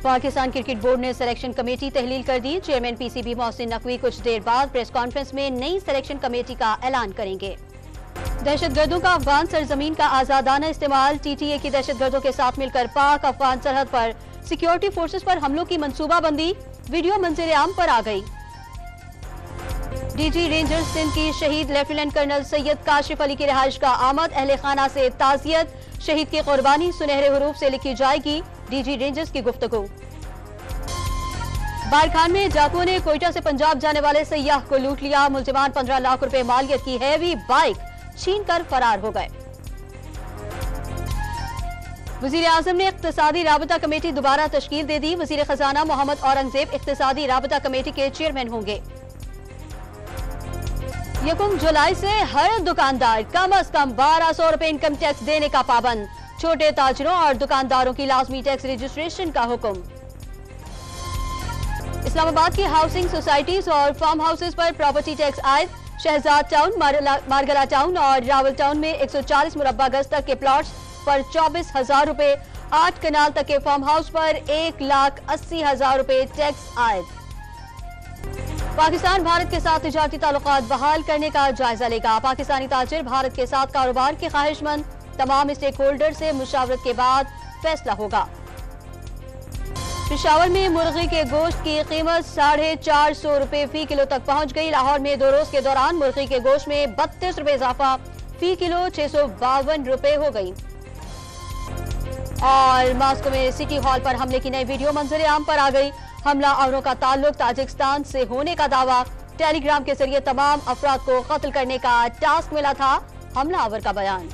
Pakistan cricket board ने selection committee तहलील कर दी। Chairman PCB Mohsin Naqvi कुछ देर बाद प्रेस कॉन्फ्रेंस में नई सिलेक्शन कमेटी का ऐलान करेंगे। दहशतगर्दों का अफगान सरजमीन का आजादाना इस्तेमाल। टीटीए की दहशतगर्दों के साथ मिलकर पाक अफगान सरहद पर सिक्योरिटी फोर्सेस पर हमलों की मंसूबाबंदी। वीडियो मंजर आम पर आ गई। डीजी रेंजर्स सिंध की शहीद लेफ्टिनेंट कर्नल सैयद काशिफ अली की रिहाइश का आमद। अहले खाना से ताजियत। शहीद की कुर्बानी सुनहरे हरूफ से लिखी जाएगी। डीजी रेंजर्स की गुफ्तगू। बारखान में डाकुओं ने कोयटा से पंजाब जाने वाले सयाह को लूट लिया। मुल्जिमान 15 लाख रुपए मालियत की हैवी बाइक छीन कर फरार हो गए। वजीर आजम ने इक्तिसादी राबता कमेटी दोबारा तश्कील दे दी। वजीर खजाना मोहम्मद औरंगजेब इक्तिसादी राबता कमेटी के चेयरमैन होंगे। 1 जुलाई से हर दुकानदार कम अज कम 1200 रुपए इनकम टैक्स देने का पाबंद। छोटे ताजरों और दुकानदारों की लाजमी टैक्स रजिस्ट्रेशन का हुक्म। इस्लामाबाद की हाउसिंग सोसाइटीज और फार्म हाउसेज पर प्रॉपर्टी टैक्स आयद। शहजाद टाउन, मारगला टाउन और रावल टाउन में 140 मुरब्बा गज तक के प्लॉट्स पर 24,000 रुपए। 8 कनाल तक के फार्म हाउस पर 1,80,000 रुपए टैक्स आयद। पाकिस्तान भारत के साथ तिजारती ताल्लुकात बहाल करने का जायजा लेगा। पाकिस्तानी ताजिर भारत के साथ कारोबार के ख्वाहिशमंद। तमाम स्टेक होल्डर से मुशावरत के बाद फैसला होगा। पेशावर में मुर्गी के गोश्त की कीमत 450 रुपए फी किलो तक पहुंच गई। लाहौर में 2 रोज के दौरान मुर्गी के गोश्त में 32 रुपए इजाफा। फी किलो 652 रुपए हो गई। और मास्को में सिटी हॉल पर हमले की नई वीडियो मंजर आम पर आ गई। हमला आवरों का ताल्लुक ताजिकिस्तान से होने का दावा। टेलीग्राम के जरिए तमाम अफराद को कत्ल करने का टास्क मिला था। हमला आवर का बयान।